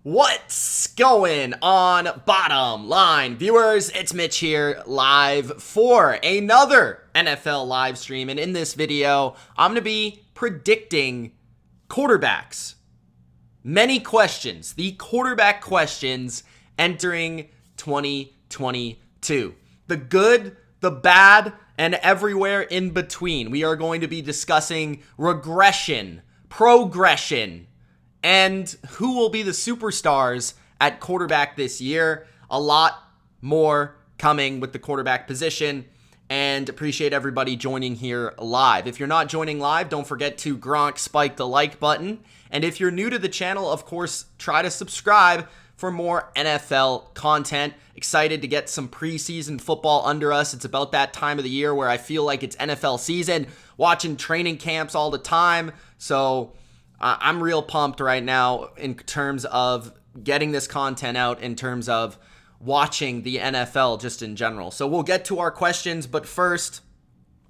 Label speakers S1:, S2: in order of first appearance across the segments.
S1: What's going on, bottom line viewers? It's Mitch here, live for another NFL live stream. And in this video, I'm going to be predicting quarterbacks. Many questions, the quarterback questions entering 2022. The good, the bad, and everywhere in between. We are going to be discussing regression, progression, and who will be the superstars at quarterback this year. A lot more coming with the quarterback position, and appreciate everybody joining here live. If you're not joining live, don't forget to spike the like button. And if you're new to the channel, of course, try to subscribe for more NFL content. Excited to get some preseason football under us. It's about that time of the year where I feel like it's NFL season, watching training camps all the time. So I'm real pumped right now in terms of getting this content out, in terms of watching the NFL just in general. So we'll get to our questions, but first,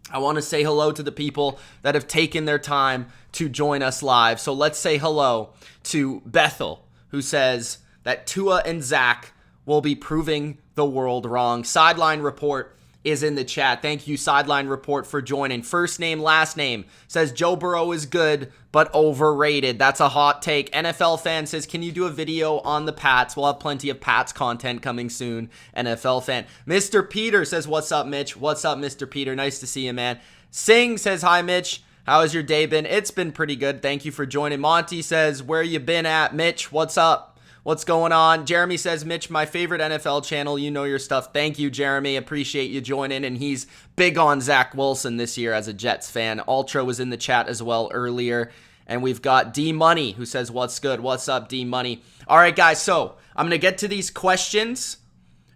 S1: I want to say hello to the people that have taken their time to join us live. So let's say hello to Bethel, who says that Tua and Zach will be proving the world wrong. Sideline Report is in the chat. Thank you, Sideline Report, for joining. First name, last name. Says Joe Burrow is good, but overrated. That's a hot take. NFL Fan says, can you do a video on the Pats? We'll have plenty of Pats content coming soon. NFL Fan. Mr. Peter says, what's up, Mitch? What's up, Mr. Peter? Nice to see you, man. Singh says, hi, Mitch. How has your day been? It's been pretty good. Thank you for joining. Monty says, where you been at, Mitch? What's up? What's going on? Jeremy says, Mitch, my favorite NFL channel. You know your stuff. Thank you, Jeremy. Appreciate you joining. And he's big on Zach Wilson this year as a Jets fan. Ultra was in the chat as well earlier. And we've got D Money who says, what's good? What's up, D Money? All right, guys. So I'm going to get to these questions,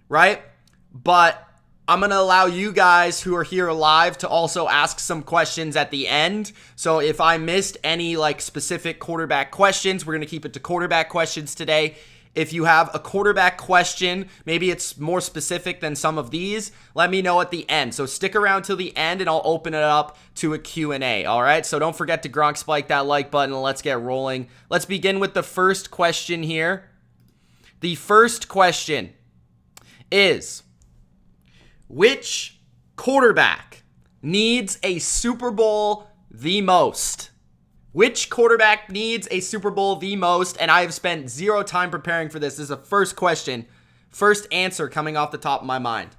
S1: right? But I'm going to allow you guys who are here live to also ask some questions at the end. So if I missed any specific quarterback questions, we're going to keep it to quarterback questions today. If you have a quarterback question, maybe it's more specific than some of these, let me know at the end. So stick around till the end and I'll open it up to a Q&A. All right. So don't forget to spike that like button and let's get rolling. Let's begin with the first question here. The first question is, which quarterback needs a Super Bowl the most? Which quarterback needs a Super Bowl the most? And I have spent zero time preparing for this. This is the first question, first answer coming off the top of my mind.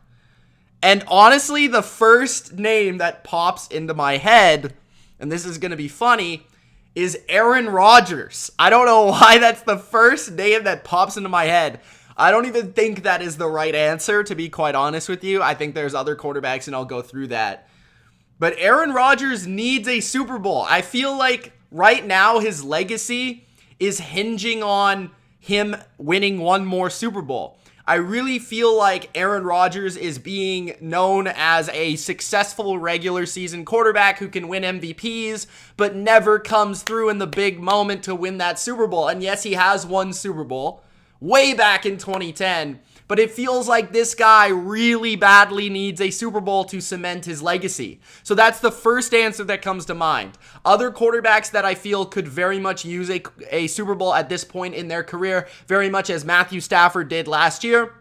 S1: And honestly, the first name that pops into my head, and this is going to be funny, is Aaron Rodgers. I don't know why that's the first name that pops into my head. I don't even think that is the right answer, to be quite honest with you. I think there's other quarterbacks, and I'll go through that. But Aaron Rodgers needs a Super Bowl. I feel like right now his legacy is hinging on him winning one more Super Bowl. I really feel like Aaron Rodgers is being known as a successful regular season quarterback who can win MVPs, but never comes through in the big moment to win that Super Bowl. And yes, he has won Super Bowl way back in 2010, but it feels like this guy really badly needs a Super Bowl to cement his legacy. So that's the first answer that comes to mind. Other quarterbacks that I feel could very much use a Super Bowl at this point in their career, very much as Matthew Stafford did last year.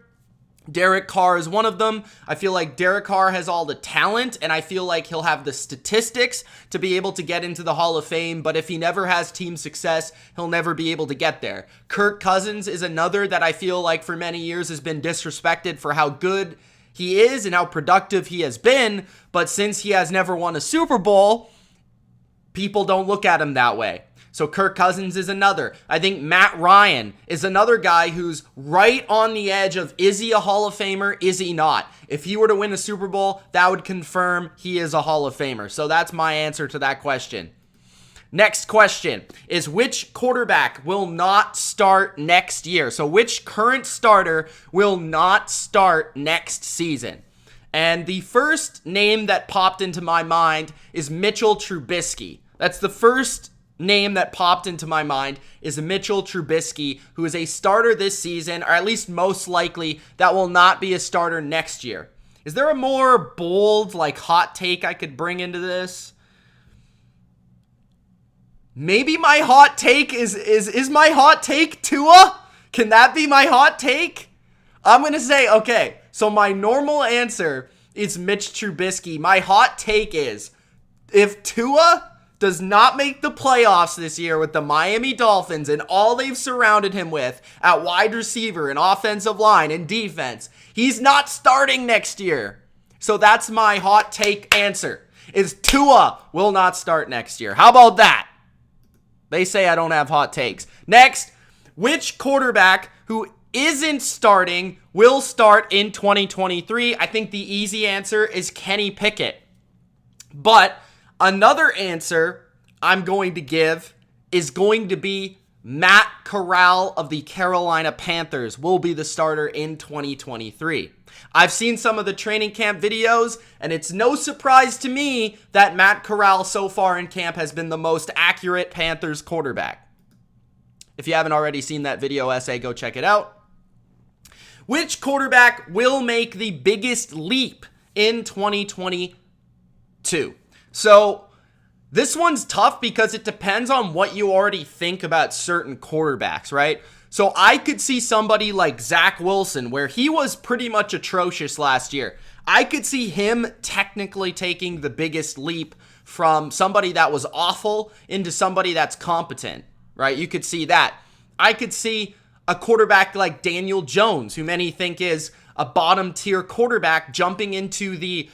S1: Derek Carr is one of them. I feel like Derek Carr has all the talent, and I feel like he'll have the statistics to be able to get into the Hall of Fame, but if he never has team success, he'll never be able to get there. Kirk Cousins is another that I feel like for many years has been disrespected for how good he is and how productive he has been, but since he has never won a Super Bowl, people don't look at him that way. So Kirk Cousins is another. I think Matt Ryan is another guy who's right on the edge of, is he a Hall of Famer? Is he not? If he were to win a Super Bowl, that would confirm he is a Hall of Famer. So that's my answer to that question. Next question is, which quarterback will not start next year? So which current starter will not start next season? And the first name that popped into my mind is Mitchell Trubisky. That's the first name that popped into my mind, is Mitchell Trubisky, who is a starter this season, or at least most likely that will not be a starter next year. Is there a more bold, hot take I could bring into this? Maybe my hot take is my hot take Tua? Can that be my hot take? I'm going to say, okay, so my normal answer is Mitch Trubisky. My hot take is, if Tua does not make the playoffs this year with the Miami Dolphins and all they've surrounded him with at wide receiver and offensive line and defense, he's not starting next year. So that's my hot take answer, is Tua will not start next year. How about that? They say I don't have hot takes. Next, which quarterback who isn't starting will start in 2023? I think the easy answer is Kenny Pickett. But another answer I'm going to give is going to be Matt Corral of the Carolina Panthers will be the starter in 2023. I've seen some of the training camp videos, and it's no surprise to me that Matt Corral so far in camp has been the most accurate Panthers quarterback. If you haven't already seen that video essay, go check it out. Which quarterback will make the biggest leap in 2022? So this one's tough because it depends on what you already think about certain quarterbacks, right? So I could see somebody like Zach Wilson, where he was pretty much atrocious last year. I could see him technically taking the biggest leap from somebody that was awful into somebody that's competent, right? You could see that. I could see a quarterback like Daniel Jones, who many think is a bottom tier quarterback, jumping into the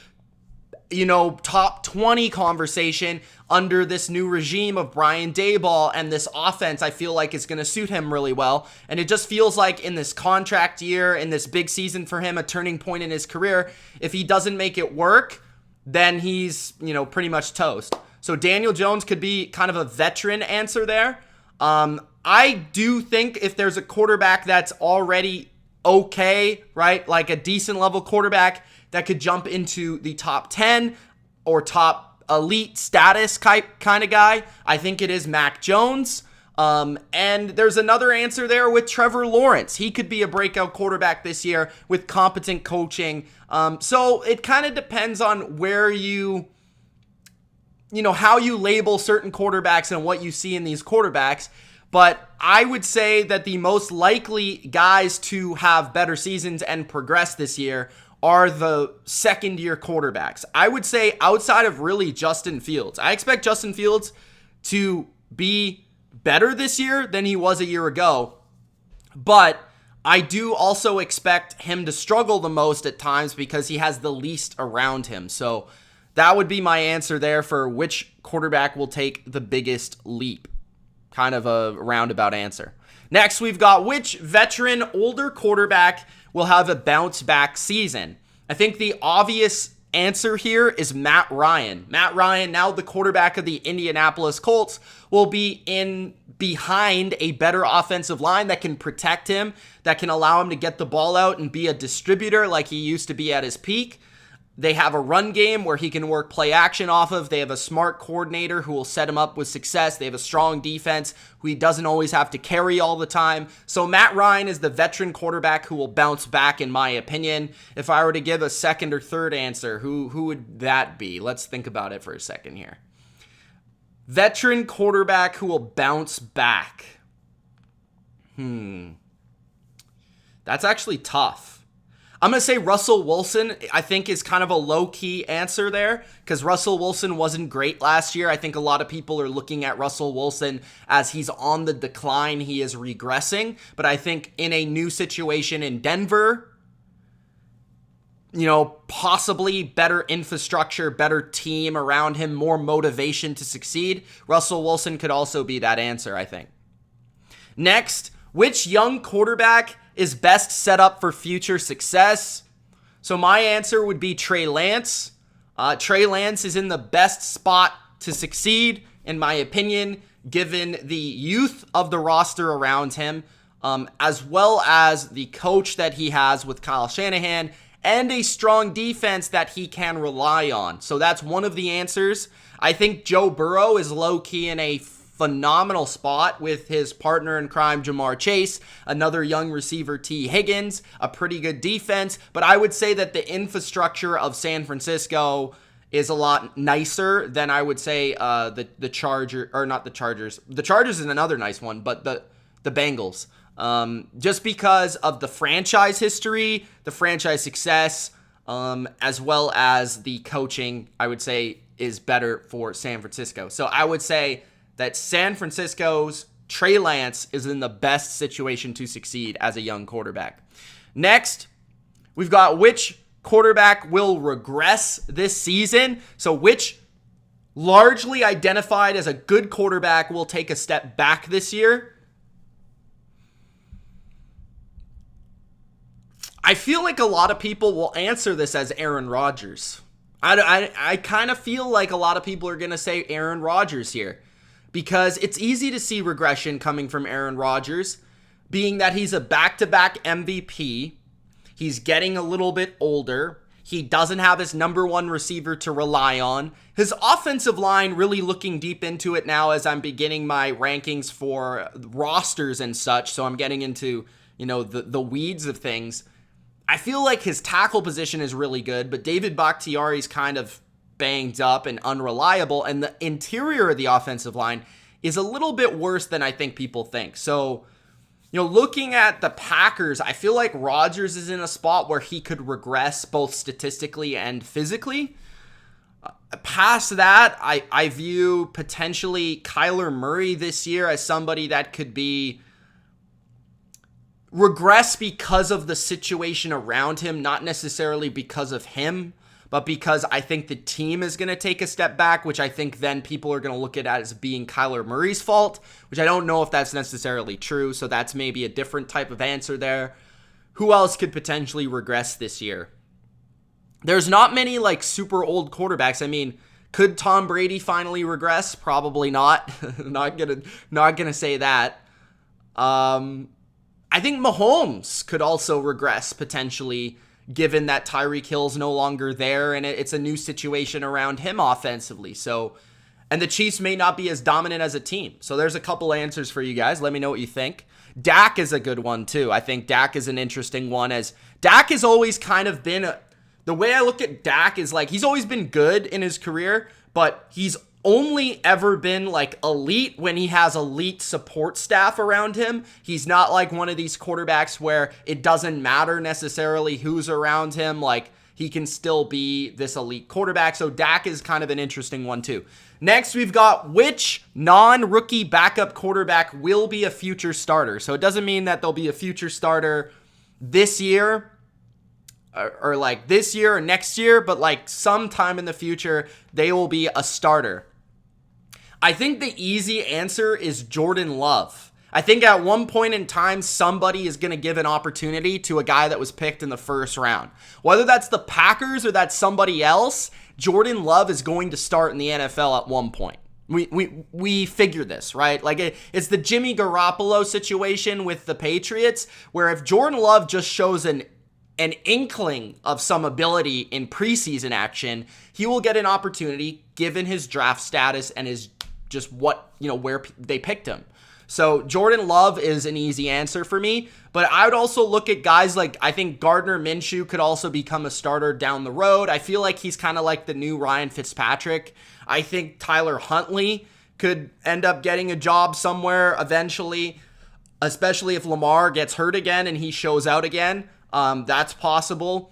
S1: top 20 conversation under this new regime of Brian Daboll, and this offense I feel like is going to suit him really well. And it just feels like in this contract year, in this big season for him, a turning point in his career, if he doesn't make it work, then he's, pretty much toast. So Daniel Jones could be kind of a veteran answer there. I do think if there's a quarterback that's already okay, right, like a decent level quarterback that could jump into the top 10 or top elite status kind of guy, I think it is Mac Jones. And there's another answer there with Trevor Lawrence. He could be a breakout quarterback this year with competent coaching. So it kind of depends on where how you label certain quarterbacks and what you see in these quarterbacks. But I would say that the most likely guys to have better seasons and progress this year are the second-year quarterbacks. I would say outside of really Justin Fields. I expect Justin Fields to be better this year than he was a year ago. But I do also expect him to struggle the most at times because he has the least around him. So that would be my answer there for which quarterback will take the biggest leap. Kind of a roundabout answer. Next, we've got which veteran older quarterback will have a bounce back season. I think the obvious answer here is Matt Ryan. Matt Ryan, now the quarterback of the Indianapolis Colts, will be in behind a better offensive line that can protect him, that can allow him to get the ball out and be a distributor like he used to be at his peak. They have a run game where he can work play action off of. They have a smart coordinator who will set him up with success. They have a strong defense who he doesn't always have to carry all the time. So Matt Ryan is the veteran quarterback who will bounce back, in my opinion. If I were to give a second or third answer, who would that be? Let's think about it for a second here. Veteran quarterback who will bounce back. That's actually tough. I'm going to say Russell Wilson, I think, is kind of a low-key answer there because Russell Wilson wasn't great last year. I think a lot of people are looking at Russell Wilson as he's on the decline. He is regressing. But I think in a new situation in Denver, possibly better infrastructure, better team around him, more motivation to succeed, Russell Wilson could also be that answer, I think. Next, which young quarterback is best set up for future success? So my answer would be Trey Lance. Trey Lance is in the best spot to succeed, in my opinion, given the youth of the roster around him, as well as the coach that he has with Kyle Shanahan, and a strong defense that he can rely on. So that's one of the answers. I think Joe Burrow is low-key in a phenomenal spot with his partner in crime, Jamar Chase, another young receiver, T. Higgins, a pretty good defense. But I would say that the infrastructure of San Francisco is a lot nicer than I would say the Chargers, or not the Chargers. The Chargers is another nice one, but the Bengals. Just because of the franchise history, the franchise success, as well as the coaching, I would say is better for San Francisco. So I would say that San Francisco's Trey Lance is in the best situation to succeed as a young quarterback. Next, we've got which quarterback will regress this season. So which largely identified as a good quarterback will take a step back this year. I feel like a lot of people will answer this as Aaron Rodgers. I kind of feel like a lot of people are going to say Aaron Rodgers here because it's easy to see regression coming from Aaron Rodgers, being that he's a back-to-back MVP. He's getting a little bit older. He doesn't have his number one receiver to rely on. His offensive line, really looking deep into it now as I'm beginning my rankings for rosters and such, so I'm getting into, the weeds of things. I feel like his tackle position is really good, but David Bakhtiari's kind of banged up and unreliable, and the interior of the offensive line is a little bit worse than I think people think. So, looking at the Packers, I feel like Rodgers is in a spot where he could regress both statistically and physically. Past that, I view potentially Kyler Murray this year as somebody that could be regress because of the situation around him, not necessarily because of him, but because I think the team is going to take a step back, which I think then people are going to look at as being Kyler Murray's fault, which I don't know if that's necessarily true, so that's maybe a different type of answer there. Who else could potentially regress this year? There's not many super old quarterbacks. I mean, could Tom Brady finally regress? Probably not. not gonna say that. I think Mahomes could also regress potentially, given that Tyreek Hill's no longer there and it's a new situation around him offensively. So, and the Chiefs may not be as dominant as a team. So there's a couple answers for you guys. Let me know what you think. Dak is a good one too. I think Dak is an interesting one, as Dak has always kind of been the way I look at Dak is he's always been good in his career, but he's only ever been elite when he has elite support staff around him. He's not like one of these quarterbacks where it doesn't matter necessarily who's around him. He can still be this elite quarterback. So Dak is kind of an interesting one too. Next, we've got which non-rookie backup quarterback will be a future starter. So it doesn't mean that they'll be a future starter this year or this year or next year, but sometime in the future, they will be a starter. I think the easy answer is Jordan Love. I think at one point in time, somebody is going to give an opportunity to a guy that was picked in the first round. Whether that's the Packers or that's somebody else, Jordan Love is going to start in the NFL at one point. We figure this, right? It's the Jimmy Garoppolo situation with the Patriots, where if Jordan Love just shows an inkling of some ability in preseason action, he will get an opportunity given his draft status and his just where they picked him. So Jordan Love is an easy answer for me, but I would also look at guys I think Gardner Minshew could also become a starter down the road. I feel like he's kind of like the new Ryan Fitzpatrick. I think Tyler Huntley could end up getting a job somewhere eventually, especially if Lamar gets hurt again and he shows out again. That's possible.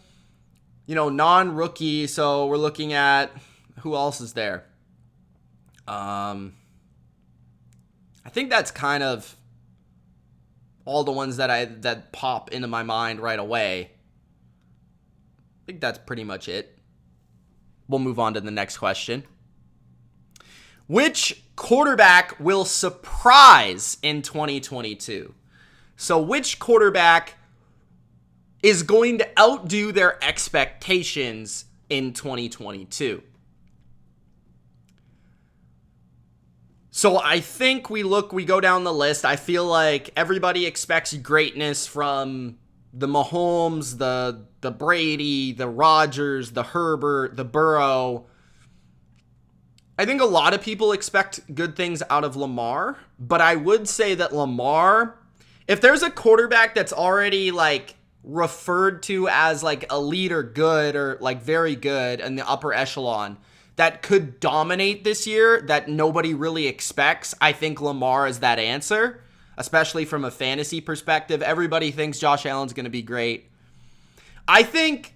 S1: Non-rookie, so we're looking at who else is there? I think that's kind of all the ones that pop into my mind right away. I think that's pretty much it. We'll move on to the next question. Which quarterback will surprise in 2022? So which quarterback is going to outdo their expectations in 2022? So I think we go down the list. I feel like everybody expects greatness from the Mahomes, the Brady, the Rodgers, the Herbert, the Burrow. I think a lot of people expect good things out of Lamar, but I would say that Lamar, if there's a quarterback that's already referred to as elite or good or very good in the upper echelon that could dominate this year that nobody really expects, I think Lamar is that answer. especially from a fantasy perspective. Everybody thinks Josh Allen's going to be great. I think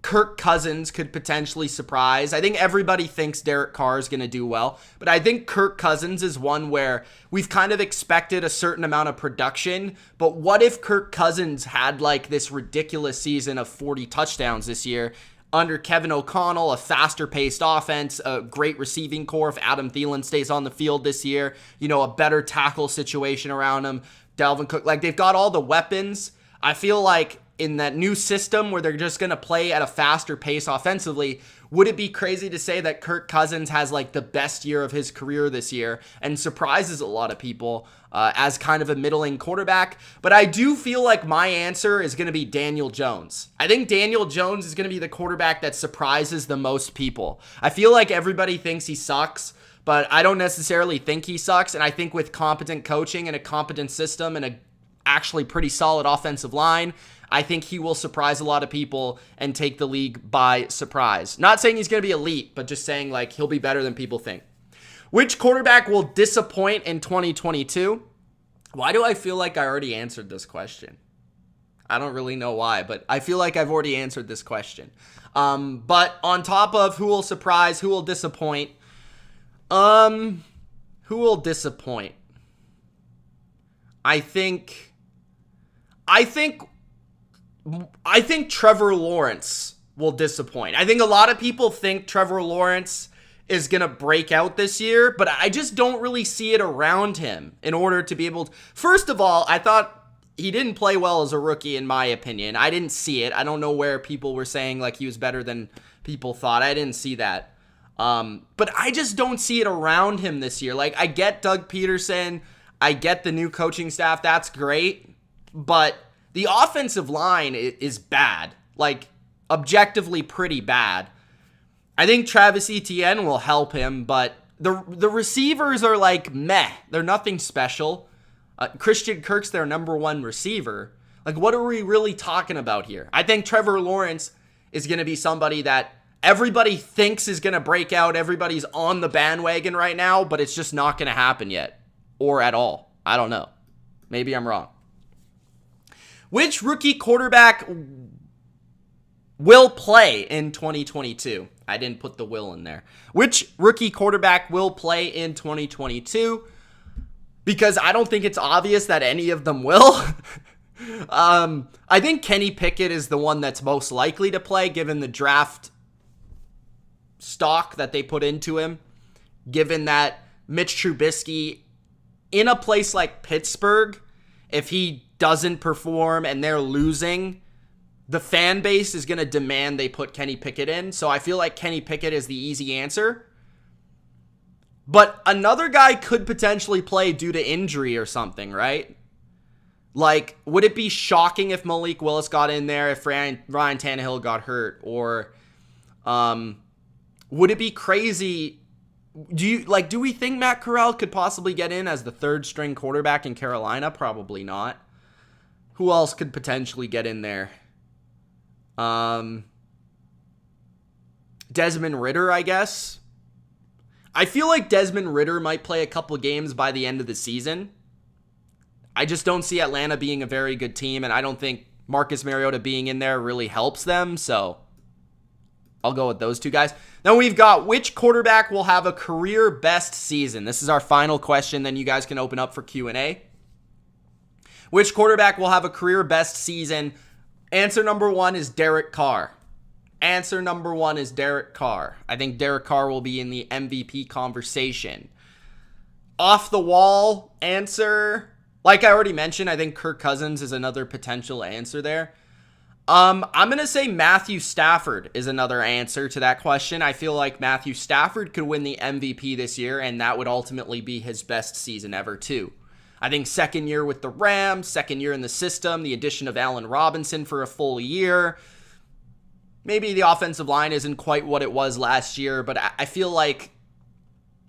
S1: Kirk Cousins could potentially surprise. I think everybody thinks Derek Carr is going to do well, but I think Kirk Cousins is one where we've kind of expected a certain amount of production, but what if Kirk Cousins had like this ridiculous season of 40 touchdowns this year under Kevin O'Connell, a faster paced offense, a great receiving core if Adam Thielen stays on the field this year, a better tackle situation around him, Dalvin Cook, like they've got all the weapons. I feel like in that new system where they're just going to play at a faster pace offensively, would it be crazy to say that Kirk Cousins has like the best year of his career this year and surprises a lot of people as kind of a middling quarterback? But I do feel like my answer is going to be Daniel Jones. I think Daniel Jones is going to be the quarterback that surprises the most people. I feel like everybody thinks he sucks, but I don't necessarily think he sucks. And I think with competent coaching and a competent system and a actually pretty solid offensive line, I think he will surprise a lot of people and take the league by surprise. Not saying he's going to be elite, but just saying like he'll be better than people think. Which quarterback will disappoint in 2022? Why do I feel like I already answered this question? I don't really know why, but I feel like I've already answered this question. But on top of who will surprise, who will disappoint, who will disappoint? I think Trevor Lawrence will disappoint. I think a lot of people think Trevor Lawrence is going to break out this year, but I just don't really see it around him in order to be able to. First of all, I thought he didn't play well as a rookie, in my opinion. I didn't see it. I don't know where people were saying like he was better than people thought. I didn't see that. But I just don't see it around him this year. Like, I get Doug Peterson. I get the new coaching staff. That's great. But the offensive line is bad, like objectively pretty bad. I think Travis Etienne will help him, but the receivers are like meh. They're nothing special. Christian Kirk's their number one receiver. Like, what are we really talking about here? I think Trevor Lawrence is going to be somebody that everybody thinks is going to break out. Everybody's on the bandwagon right now, but it's just not going to happen yet or at all. I don't know. Maybe I'm wrong. Which rookie quarterback will play in 2022? I didn't put the will in there. Which rookie quarterback will play in 2022? Because I don't think it's obvious that any of them will. I think Kenny Pickett is the one that's most likely to play given the draft stock that they put into him. Given that Mitch Trubisky, in a place like Pittsburgh, if he doesn't perform and they're losing, the fan base is going to demand they put Kenny Pickett in. So I feel like Kenny Pickett is the easy answer. But another guy could potentially play due to injury or something, right? Like, would it be shocking if Malik Willis got in there, if Ryan Tannehill got hurt? Or would it be crazy? Do we think Matt Corral could possibly get in as the third string quarterback in Carolina? Probably not. Who else could potentially get in there? Desmond Ridder, I guess. I feel like Desmond Ridder might play a couple games by the end of the season. I just don't see Atlanta being a very good team, and I don't think Marcus Mariota being in there really helps them, so I'll go with those two guys. Then we've got which quarterback will have a career best season. This is our final question, then you guys can open up for Q&A. Which quarterback will have a career best season? Answer number one is Derek Carr. Answer number one is Derek Carr. I think Derek Carr will be in the MVP conversation. Off the wall answer, like I already mentioned, I think Kirk Cousins is another potential answer there. I'm going to say Matthew Stafford is another answer to that question. I feel like Matthew Stafford could win the MVP this year, and that would ultimately be his best season ever too. I think second year with the Rams, second year in the system, the addition of Allen Robinson for a full year. Maybe the offensive line isn't quite what it was last year, but I feel like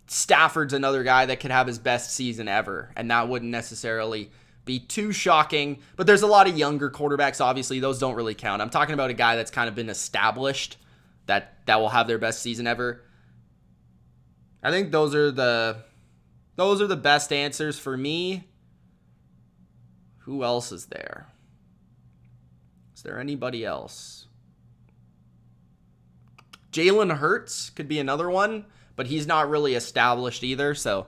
S1: Stafford's another guy that could have his best season ever, and that wouldn't necessarily be too shocking. But there's a lot of younger quarterbacks, obviously. Those don't really count. I'm talking about a guy that's kind of been established that will have their best season ever. I think those are the best answers for me. Who else is there? Is there anybody else? Jalen Hurts could be another one, but he's not really established either. So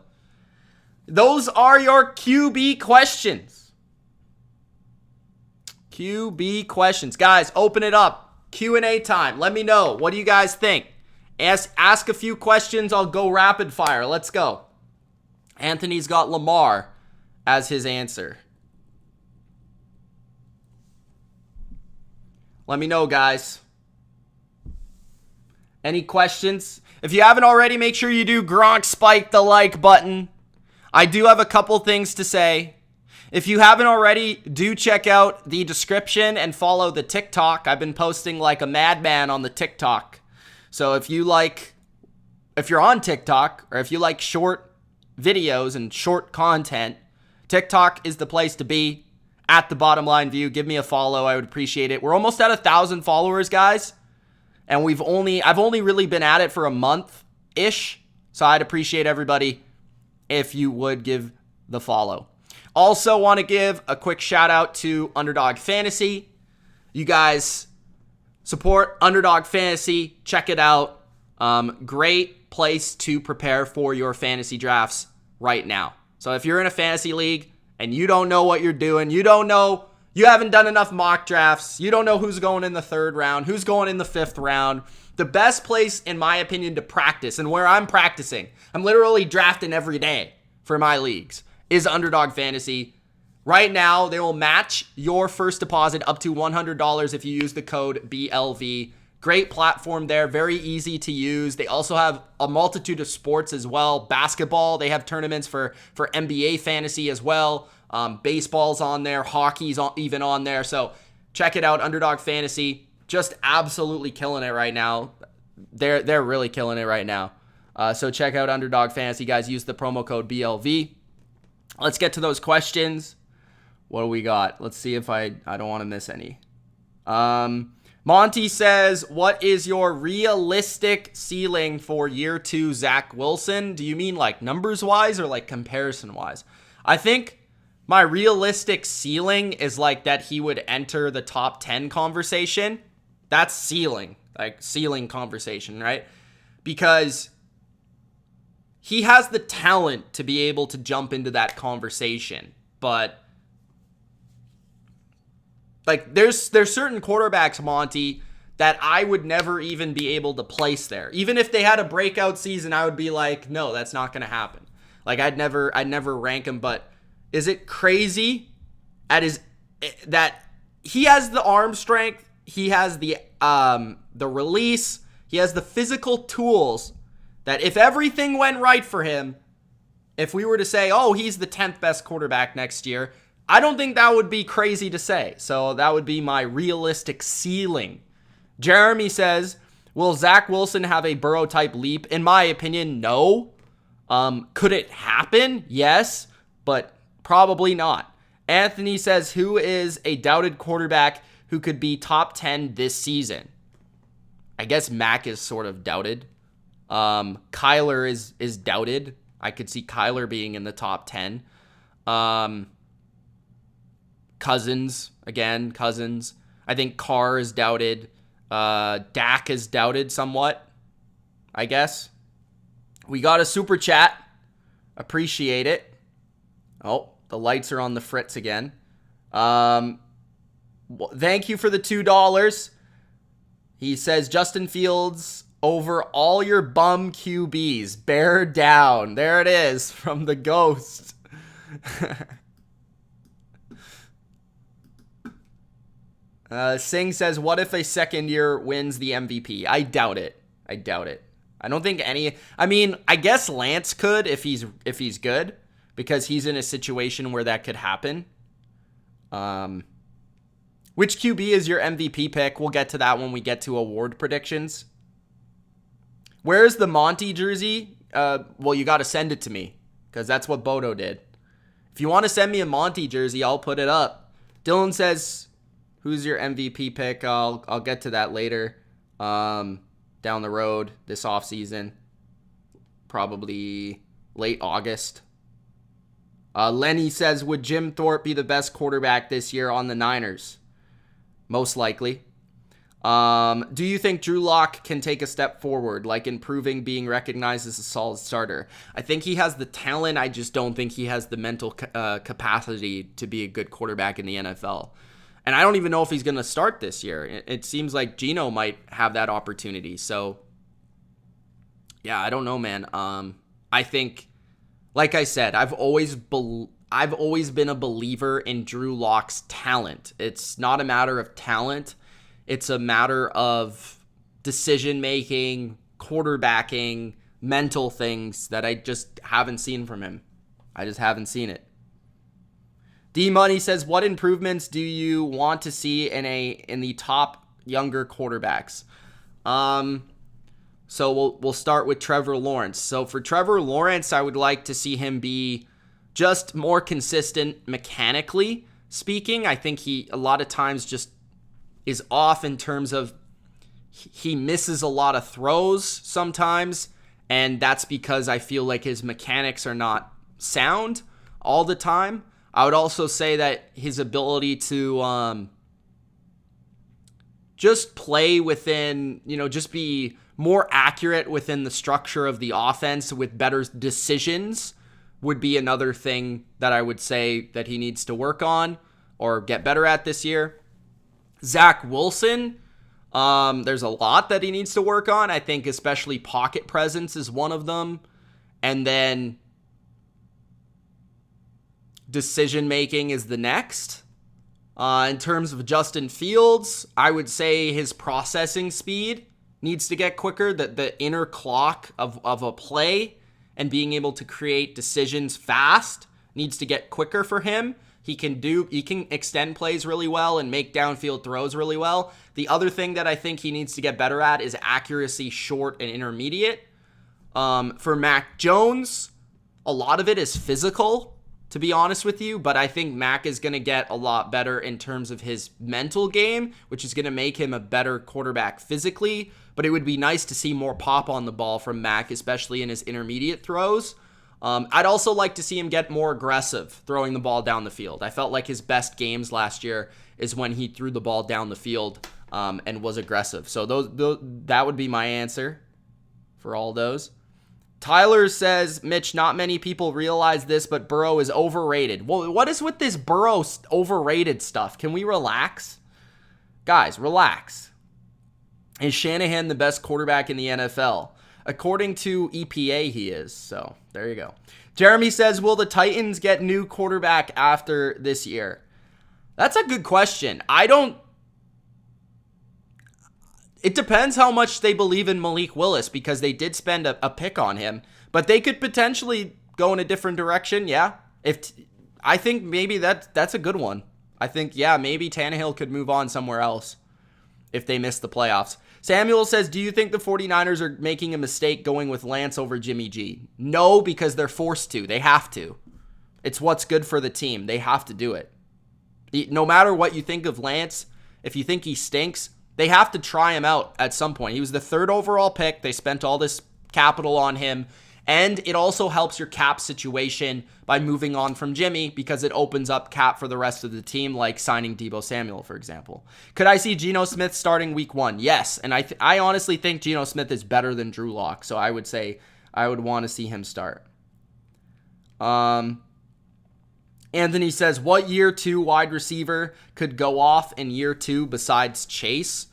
S1: those are your QB questions. QB questions. Guys, open it up. Q&A time. Let me know. What do you guys think? Ask a few questions. I'll go rapid fire. Let's go. Anthony's got Lamar as his answer. Let me know, guys. Any questions? If you haven't already, make sure you do Gronk spike the like button. I do have a couple things to say. If you haven't already, do check out the description and follow the TikTok. I've been posting like a madman on the TikTok. So if you're on TikTok, or if you like short videos and short content, TikTok is the place to be. At the Bottom Line View, give me a follow. I would appreciate it. We're almost at 1,000 followers, guys. And I've only really been at it for a month-ish. So I'd appreciate everybody if you would give the follow. Also want to give a quick shout out to Underdog Fantasy. You guys support Underdog Fantasy. Check it out. Great place to prepare for your fantasy drafts right now. So if you're in a fantasy league and you don't know what you're doing, you haven't done enough mock drafts, you don't know who's going in the 3rd round, who's going in the 5th round, the best place, in my opinion, to practice, and where I'm practicing, I'm literally drafting every day for my leagues, is Underdog Fantasy. Right now, they will match your first deposit up to $100 if you use the code BLV. Great platform there, very easy to use. They also have a multitude of sports as well. Basketball, they have tournaments for NBA fantasy as well. Baseball's on there, hockey's even on there. So check it out, Underdog Fantasy. Just absolutely killing it right now. They're really killing it right now. So check out Underdog Fantasy, guys. Use the promo code BLV. Let's get to those questions. What do we got? Let's see if I don't want to miss any. Monty says, what is your realistic ceiling for year 2 Zach Wilson? Do you mean like numbers wise or like comparison wise? I think my realistic ceiling is like that he would enter the top 10 conversation. That's ceiling, like ceiling conversation, right? Because he has the talent to be able to jump into that conversation, but like there's certain quarterbacks, Monty, that I would never even be able to place there. Even if they had a breakout season, I would be like, no, that's not going to happen. Like I'd never rank him. But is it crazy that he has the arm strength, he has the release, he has the physical tools that if everything went right for him, if we were to say, oh, he's the 10th best quarterback next year, I don't think that would be crazy to say. So that would be my realistic ceiling. Jeremy says, will Zach Wilson have a Burrow-type leap? In my opinion, no. Could it happen? Yes, but probably not. Anthony says, who is a doubted quarterback who could be top 10 this season? I guess Mac is sort of doubted. Kyler is doubted. I could see Kyler being in the top 10. Cousins. I think Carr is doubted. Dak is doubted somewhat, I guess. We got a super chat. Appreciate it. Oh, the lights are on the fritz again. Thank you for the $2. He says, Justin Fields over all your bum QBs. Bear down. There it is from the ghost. Singh says, what if a second year wins the MVP? I doubt it. I don't think any. I mean, I guess Lance could if he's good, because he's in a situation where that could happen. Which QB is your MVP pick? We'll get to that when we get to award predictions. Where's the Monty jersey? Well, you got to send it to me, because that's what Bodo did. If you want to send me a Monty jersey, I'll put it up. Dylan says, who's your MVP pick? I'll get to that later. Down the road this offseason. Probably late August. Lenny says, would Jim Thorpe be the best quarterback this year on the Niners? Most likely. Do you think Drew Lock can take a step forward, like improving, being recognized as a solid starter? I think he has the talent. I just don't think he has the mental capacity to be a good quarterback in the NFL. And I don't even know if he's going to start this year. It seems like Geno might have that opportunity. So, yeah, I don't know, man. I think, like I said, I've always been a believer in Drew Lock's talent. It's not a matter of talent. It's a matter of decision-making, quarterbacking, mental things that I just haven't seen from him. I just haven't seen it. D-Money says, what improvements do you want to see in the top younger quarterbacks? So we'll start with Trevor Lawrence. So for Trevor Lawrence, I would like to see him be just more consistent mechanically speaking. I think he a lot of times just is off in terms of he misses a lot of throws sometimes, and that's because I feel like his mechanics are not sound all the time. I would also say that his ability to just play within, just be more accurate within the structure of the offense with better decisions would be another thing that I would say that he needs to work on or get better at this year. Zach Wilson, there's a lot that he needs to work on. I think especially pocket presence is one of them. And then decision-making is the next. In terms of Justin Fields, I would say his processing speed needs to get quicker. The inner clock of a play and being able to create decisions fast needs to get quicker for him. He can extend plays really well and make downfield throws really well. The other thing that I think he needs to get better at is accuracy short and intermediate. For Mac Jones, a lot of it is physical, to be honest with you, but I think Mac is going to get a lot better in terms of his mental game, which is going to make him a better quarterback physically, but it would be nice to see more pop on the ball from Mac, especially in his intermediate throws. I'd also like to see him get more aggressive throwing the ball down the field. I felt like his best games last year is when he threw the ball down the field and was aggressive. So that would be my answer for all those. Tyler says, Mitch, not many people realize this, but Burrow is overrated. Well, what is with this Burrow overrated stuff? Can we relax? Guys, relax. Is Shanahan the best quarterback in the NFL? According to EPA, he is. So, there you go. Jeremy says, will the Titans get new quarterback after this year? That's a good question. It depends how much they believe in Malik Willis, because they did spend a pick on him. But they could potentially go in a different direction, yeah. I think maybe that's a good one. I think, yeah, maybe Tannehill could move on somewhere else if they miss the playoffs. Samuel says, do you think the 49ers are making a mistake going with Lance over Jimmy G? No, because they're forced to. They have to. It's what's good for the team. They have to do it. No matter what you think of Lance, if you think he stinks, they have to try him out at some point. He was the 3rd overall pick. They spent all this capital on him. And it also helps your cap situation by moving on from Jimmy, because it opens up cap for the rest of the team, like signing Deebo Samuel, for example. Could I see Geno Smith starting week 1? Yes. And I honestly think Geno Smith is better than Drew Lock. So I would say I would want to see him start. Anthony says, what year 2 wide receiver could go off in year 2 besides Chase?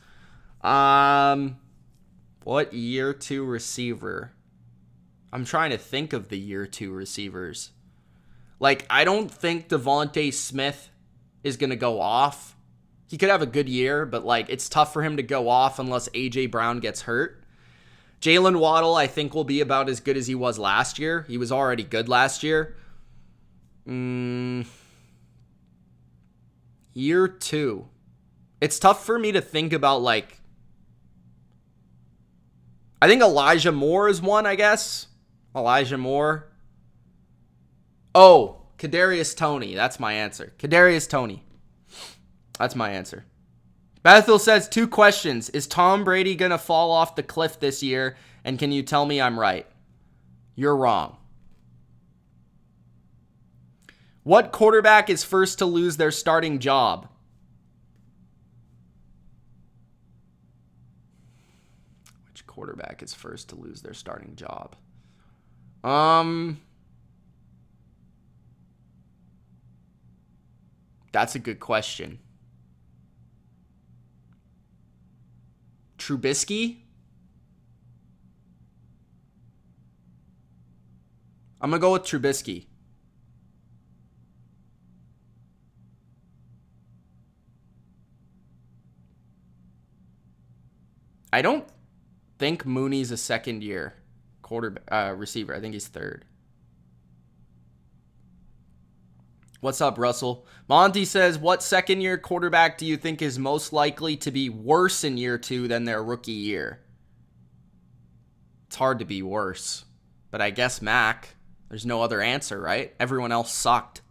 S1: What year 2 receiver? I'm trying to think of the year 2 receivers. Like, I don't think Devontae Smith is going to go off. He could have a good year, but, like, it's tough for him to go off unless A.J. Brown gets hurt. Jalen Waddle, I think, will be about as good as he was last year. He was already good last year. Year 2. It's tough for me to think about, like, I think Elijah Moore is one, I guess. Elijah Moore. Oh, Kadarius Toney. That's my answer. Kadarius Toney. That's my answer. Bethel says, 2 questions. Is Tom Brady going to fall off the cliff this year? And can you tell me I'm right? You're wrong. What quarterback is first to lose their starting job? Which quarterback is first to lose their starting job? That's a good question. Trubisky? I'm going to go with Trubisky. I don't think Mooney's a second-year receiver. I think he's third. What's up, Russell? Monty says, what second-year quarterback do you think is most likely to be worse in year 2 than their rookie year? It's hard to be worse. But I guess Mac. There's no other answer, right? Everyone else sucked.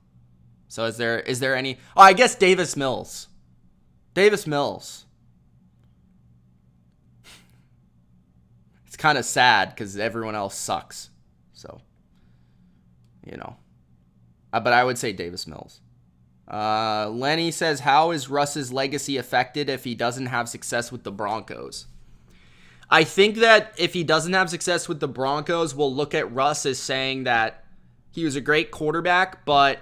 S1: So is there any... Oh, I guess Davis Mills. Davis Mills. It's kind of sad because everyone else sucks. So, you know. But I would say Davis Mills. Lenny says, how is Russ's legacy affected if he doesn't have success with the Broncos? I think that if he doesn't have success with the Broncos, we'll look at Russ as saying that he was a great quarterback, but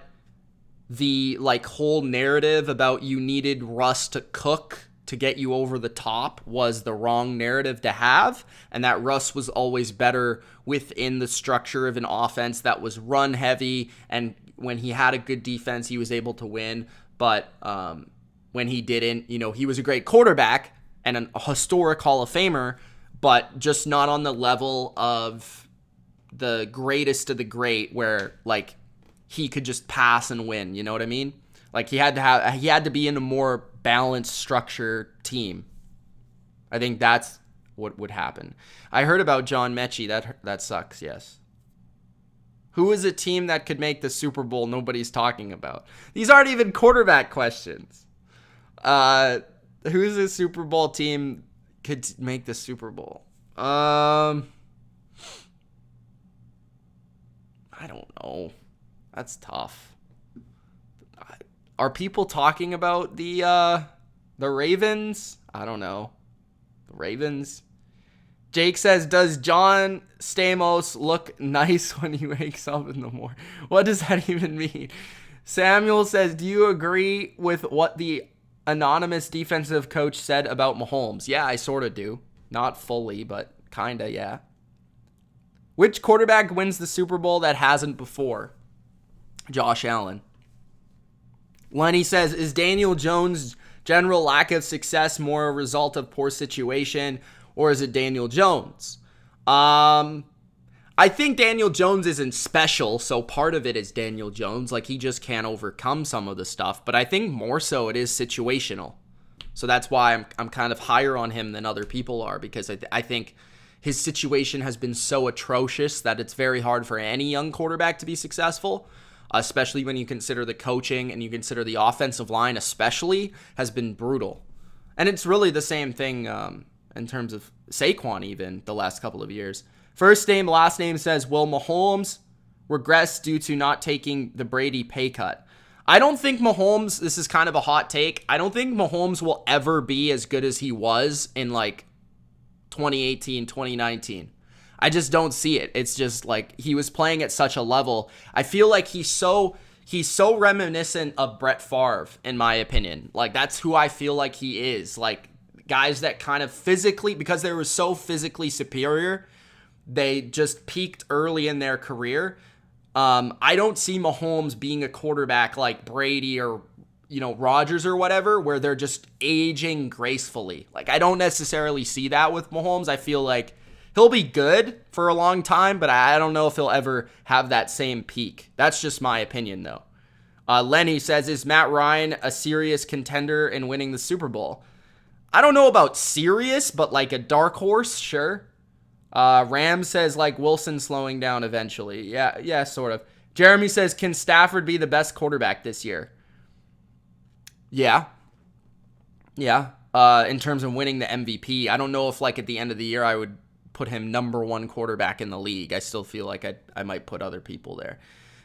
S1: the whole narrative about you needed Russ to cook to get you over the top was the wrong narrative to have, and that Russ was always better within the structure of an offense that was run heavy, and when he had a good defense, he was able to win. But when he didn't, he was a great quarterback and a historic Hall of Famer, but just not on the level of the greatest of the great where he could just pass and win. You know what I mean? He had to be in a more balanced structure team. I think that's what would happen. I heard about John Mechie. That sucks. Yes. Who is a team that could make the Super Bowl nobody's talking about? These aren't even quarterback questions. Who's a Super Bowl team could make the Super Bowl? I don't know. That's tough. Are people talking about the Ravens? I don't know. The Ravens. Jake says, does John Stamos look nice when he wakes up in the morning? What does that even mean? Samuel says, do you agree with what the anonymous defensive coach said about Mahomes? Yeah, I sort of do. Not fully, but kind of, yeah. Which quarterback wins the Super Bowl that hasn't before? Josh Allen. Lenny says, is Daniel Jones' general lack of success more a result of poor situation, or is it Daniel Jones? I think Daniel Jones isn't special, so part of it is Daniel Jones. He just can't overcome some of the stuff. But I think more so it is situational. So that's why I'm kind of higher on him than other people are, because I think his situation has been so atrocious that it's very hard for any young quarterback to be successful, especially when you consider the coaching and you consider the offensive line especially has been brutal. And it's really the same thing in terms of Saquon even the last couple of years. First name, last name says, will Mahomes regress due to not taking the Brady pay cut? I don't think Mahomes, this is kind of a hot take, I don't think Mahomes will ever be as good as he was in 2018, 2019. I just don't see it. It's just he was playing at such a level. I feel like he's so reminiscent of Brett Favre, in my opinion. That's who I feel like he is. Guys that kind of physically, because they were so physically superior, they just peaked early in their career. I don't see Mahomes being a quarterback like Brady or Rodgers or whatever, where they're just aging gracefully. I don't necessarily see that with Mahomes. I feel like he'll be good for a long time, but I don't know if he'll ever have that same peak. That's just my opinion, though. Lenny says, is Matt Ryan a serious contender in winning the Super Bowl? I don't know about serious, but a dark horse, sure. Ram says, Wilson slowing down eventually. Yeah, sort of. Jeremy says, can Stafford be the best quarterback this year? Yeah. In terms of winning the MVP, I don't know if at the end of the year I would put him number one quarterback in the league. I still feel like I might put other people there.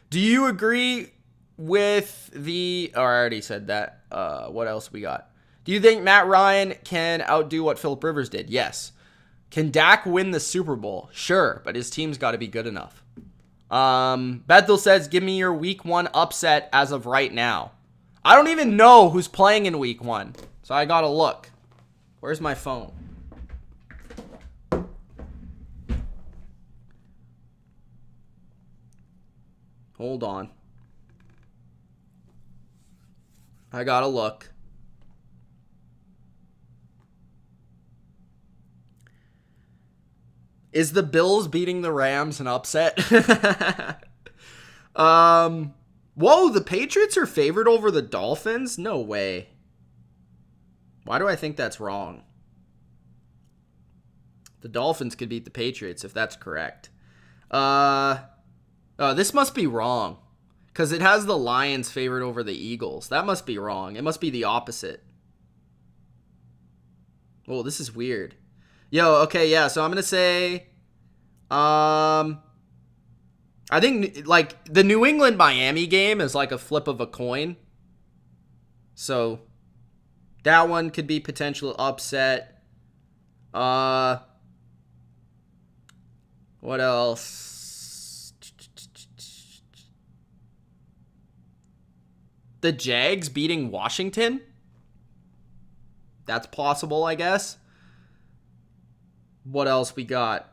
S1: Do you agree with the... Oh, I already said that. What else we got? Do you think Matt Ryan can outdo what Phillip Rivers did? Yes. Can Dak win the Super Bowl? Sure, but his team's got to be good enough. Bethel says, give me your week 1 upset as of right now. I don't even know who's playing in week 1, so I got to look. Where's my phone? Hold on. I got to look. Is the Bills beating the Rams an upset? Whoa, the Patriots are favored over the Dolphins? No way. Why do I think that's wrong? The Dolphins could beat the Patriots if that's correct. This must be wrong. Because it has the Lions favored over the Eagles. That must be wrong. It must be the opposite. Oh, this is weird. Yo, okay, yeah, so I'm going to say, I think, like, the New England-Miami game is like a flip of a coin. So, that one could be potential upset. What else? The Jags beating Washington? That's possible, I guess. What else we got?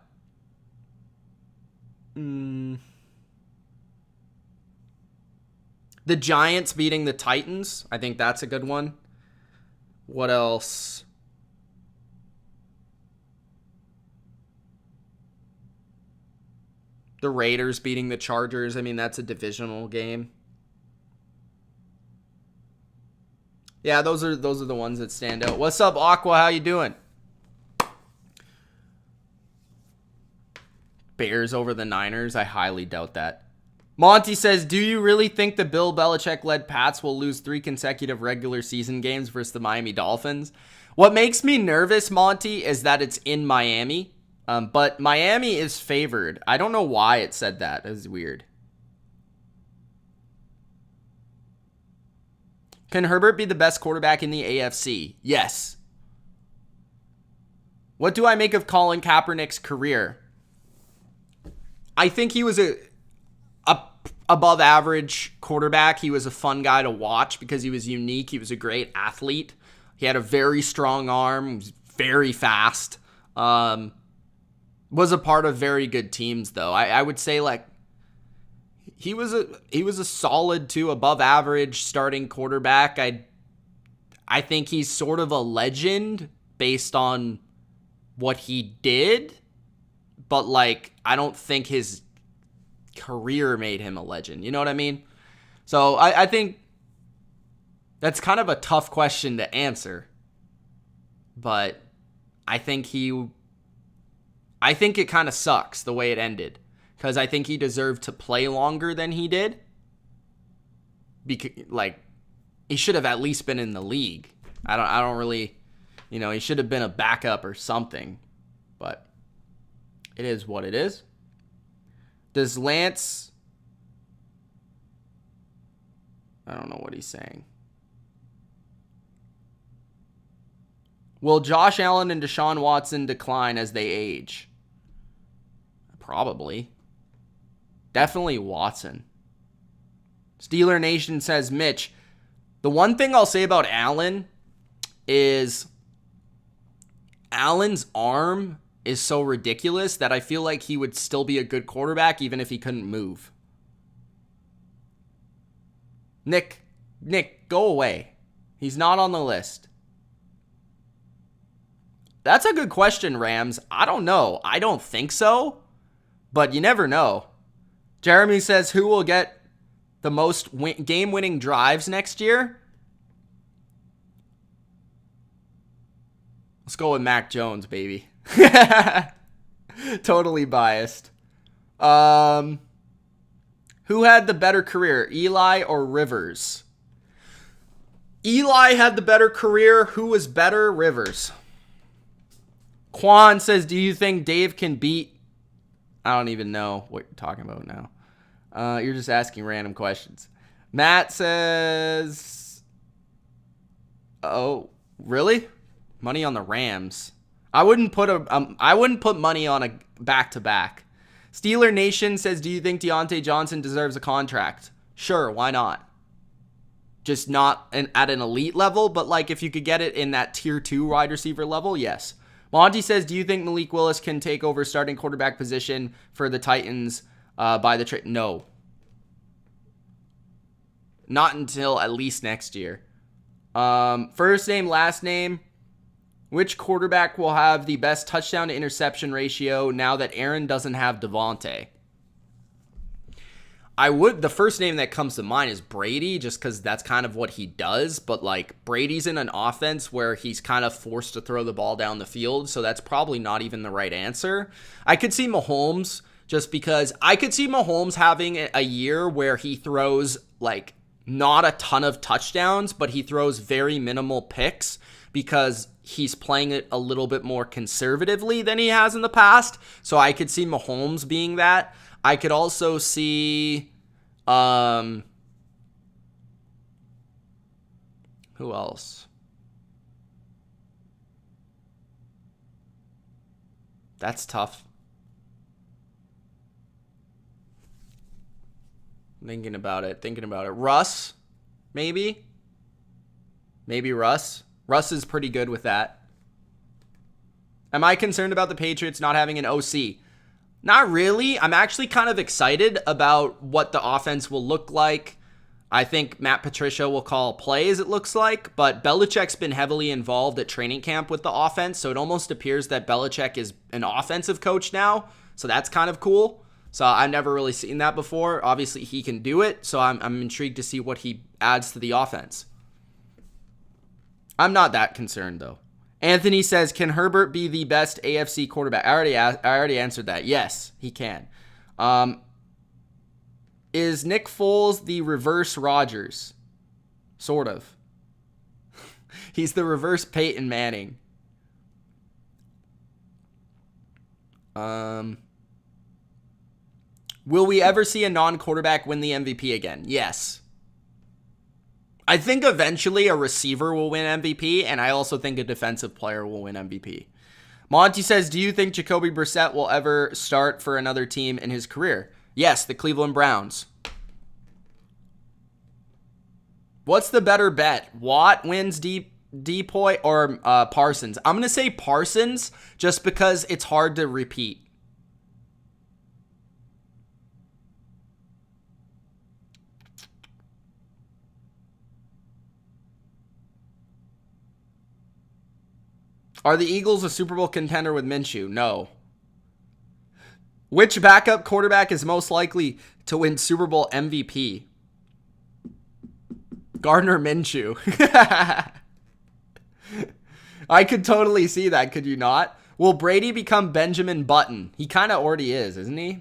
S1: The Giants beating the Titans. I think that's a good one. What else? The Raiders beating the Chargers. I mean, that's a divisional game. Yeah, those are the ones that stand out. What's up, Aqua? How you doing? Bears over the Niners? I highly doubt that. Monty says, do you really think the Bill Belichick-led Pats will lose 3 consecutive regular season games versus the Miami Dolphins? What makes me nervous, Monty, is that it's in Miami. But Miami is favored. I don't know why it said that. That was weird. Can Herbert be the best quarterback in the AFC? Yes. What do I make of Colin Kaepernick's career? I think he was a above average quarterback. He was a fun guy to watch because he was unique. He was a great athlete. He had a very strong arm. He was very fast. Was a part of very good teams, though. I would say, like, he was a solid to above average starting quarterback. I think he's sort of a legend based on what he did, but, like, I don't think his career made him a legend. You know what I mean? So I think that's kind of a tough question to answer, but I think it kind of sucks the way it ended, because I think he deserved to play longer than he did. Because, like, he should have at least been in the league. I don't really, he should have been a backup or something, but it is what it is. Does Lance... I don't know what he's saying. Will Josh Allen and Deshaun Watson decline as they age? Probably. Definitely Watson. Steeler Nation says, Mitch, the one thing I'll say about Allen is Allen's arm is so ridiculous that I feel like he would still be a good quarterback even if he couldn't move. Nick, go away. He's not on the list. That's a good question, Rams. I don't know. I don't think so, but you never know. Jeremy says, who will get the most game-winning drives next year? Let's go with Mac Jones, baby. Totally biased. Who had the better career, Eli or Rivers? Eli had the better career. Who was better? Rivers. Quan says, do you think Dave can beat... I don't even know what you're talking about now. You're just asking random questions. Matt says, oh, really? Money on the Rams. I wouldn't put money on a back-to-back. Steeler Nation says, do you think Deontay Johnson deserves a contract? Sure, why not? Just not at an elite level, but like if you could get it in that tier 2 wide receiver level, yes. Monty says, do you think Malik Willis can take over starting quarterback position for the Titans by the trade? No. Not until at least next year. First name, last name. Which quarterback will have the best touchdown to interception ratio now that Aaron doesn't have Devontae? The first name that comes to mind is Brady, just because that's kind of what he does. But like Brady's in an offense where he's kind of forced to throw the ball down the field. So that's probably not even the right answer. I could see Mahomes, just because I could see Mahomes having a year where he throws like not a ton of touchdowns, but he throws very minimal picks because he's playing it a little bit more conservatively than he has in the past. So I could see Mahomes being that. I could also see who else? That's tough. Thinking about it. Russ, maybe? Maybe Russ. Russ is pretty good with that. Am I concerned about the Patriots not having an OC? Not really. I'm actually kind of excited about what the offense will look like. I think Matt Patricia will call plays, it looks like, but Belichick's been heavily involved at training camp with the offense, so it almost appears that Belichick is an offensive coach now, so that's kind of cool. So I've never really seen that before. Obviously, he can do it, so I'm intrigued to see what he adds to the offense. I'm not that concerned, though. Anthony says, can Herbert be the best AFC quarterback? I already answered that. Yes, he can. Is Nick Foles the reverse Rodgers? Sort of. He's the reverse Peyton Manning. Will we ever see a non-quarterback win the MVP again? Yes. I think eventually a receiver will win MVP, and I also think a defensive player will win MVP. Monty says, do you think Jacoby Brissett will ever start for another team in his career? Yes, the Cleveland Browns. What's the better bet? Watt wins Depoy or Parsons? I'm going to say Parsons just because it's hard to repeat. Are the Eagles a Super Bowl contender with Minshew? No. Which backup quarterback is most likely to win Super Bowl MVP? Gardner Minshew. I could totally see that, could you not? Will Brady become Benjamin Button? He kind of already is, isn't he?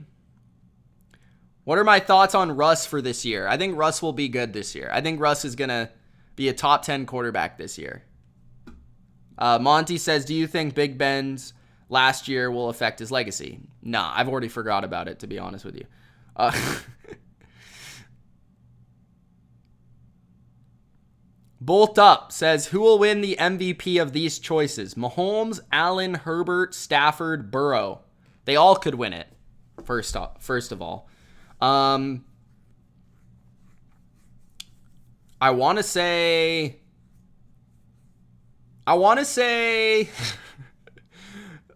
S1: What are my thoughts on Russ for this year? I think Russ will be good this year. I think Russ is going to be a top 10 quarterback this year. Monty says, do you think Big Ben's last year will affect his legacy? Nah, I've already forgot about it, to be honest with you. Bolt Up says, who will win the MVP of these choices? Mahomes, Allen, Herbert, Stafford, Burrow. They all could win it, first of all. I want to say...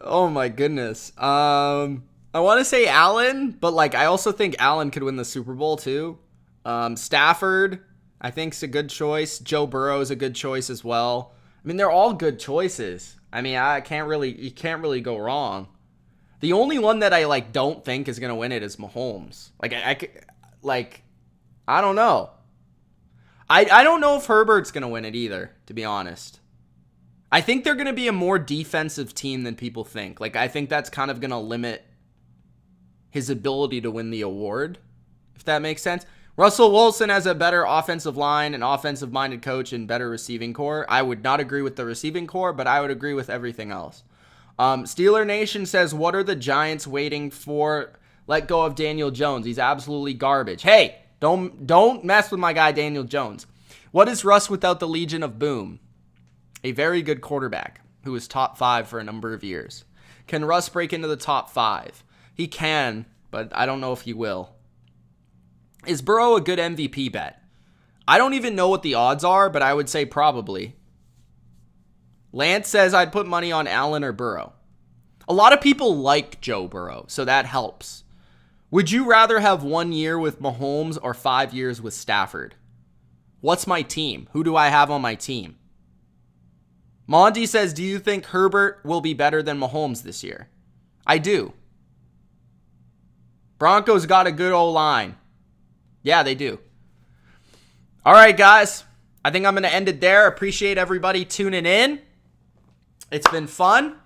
S1: oh my goodness. I want to say Allen, but like I also think Allen could win the Super Bowl too. Stafford, I think is a good choice. Joe Burrow is a good choice as well. I mean, they're all good choices. I mean, you can't really go wrong. The only one that I don't think is gonna win it is Mahomes. I don't know. I don't know if Herbert's gonna win it either, to be honest. I think they're going to be a more defensive team than people think. I think that's kind of going to limit his ability to win the award, if that makes sense. Russell Wilson has a better offensive line, an offensive-minded coach, and better receiving core. I would not agree with the receiving core, but I would agree with everything else. Steeler Nation says, what are the Giants waiting for? Let go of Daniel Jones. He's absolutely garbage. Hey, Don't mess with my guy Daniel Jones. What is Russ without the Legion of Boom? A very good quarterback who was top 5 for a number of years. Can Russ break into the top 5? He can, but I don't know if he will. Is Burrow a good MVP bet? I don't even know what the odds are, but I would say probably. Lance says I'd put money on Allen or Burrow. A lot of people like Joe Burrow, so that helps. Would you rather have 1 year with Mahomes or 5 years with Stafford? What's my team? Who do I have on my team? Monty says, do you think Herbert will be better than Mahomes this year? I do. Broncos got a good O-line. Yeah, they do. All right, guys. I think I'm going to end it there. Appreciate everybody tuning in. It's been fun.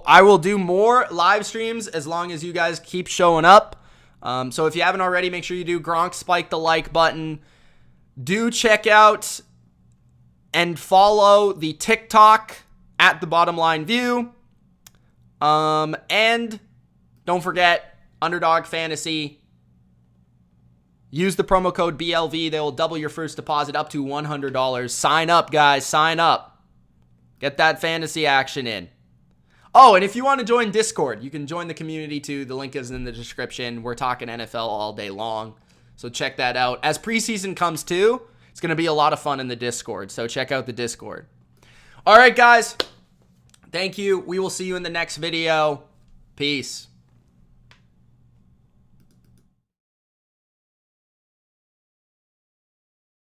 S1: I will do more live streams as long as you guys keep showing up. So if you haven't already, make sure you do Gronk spike the like button. Do check out and follow the TikTok at TheBottomLineView. And don't forget, Underdog Fantasy. Use the promo code BLV. They will double your first deposit up to $100. Sign up, guys. Sign up. Get that fantasy action in. Oh, and if you want to join Discord, you can join the community too. The link is in the description. We're talking NFL all day long. So check that out. As preseason comes too, it's going to be a lot of fun in the Discord. So check out the Discord. All right, guys. Thank you. We will see you in the next video. Peace.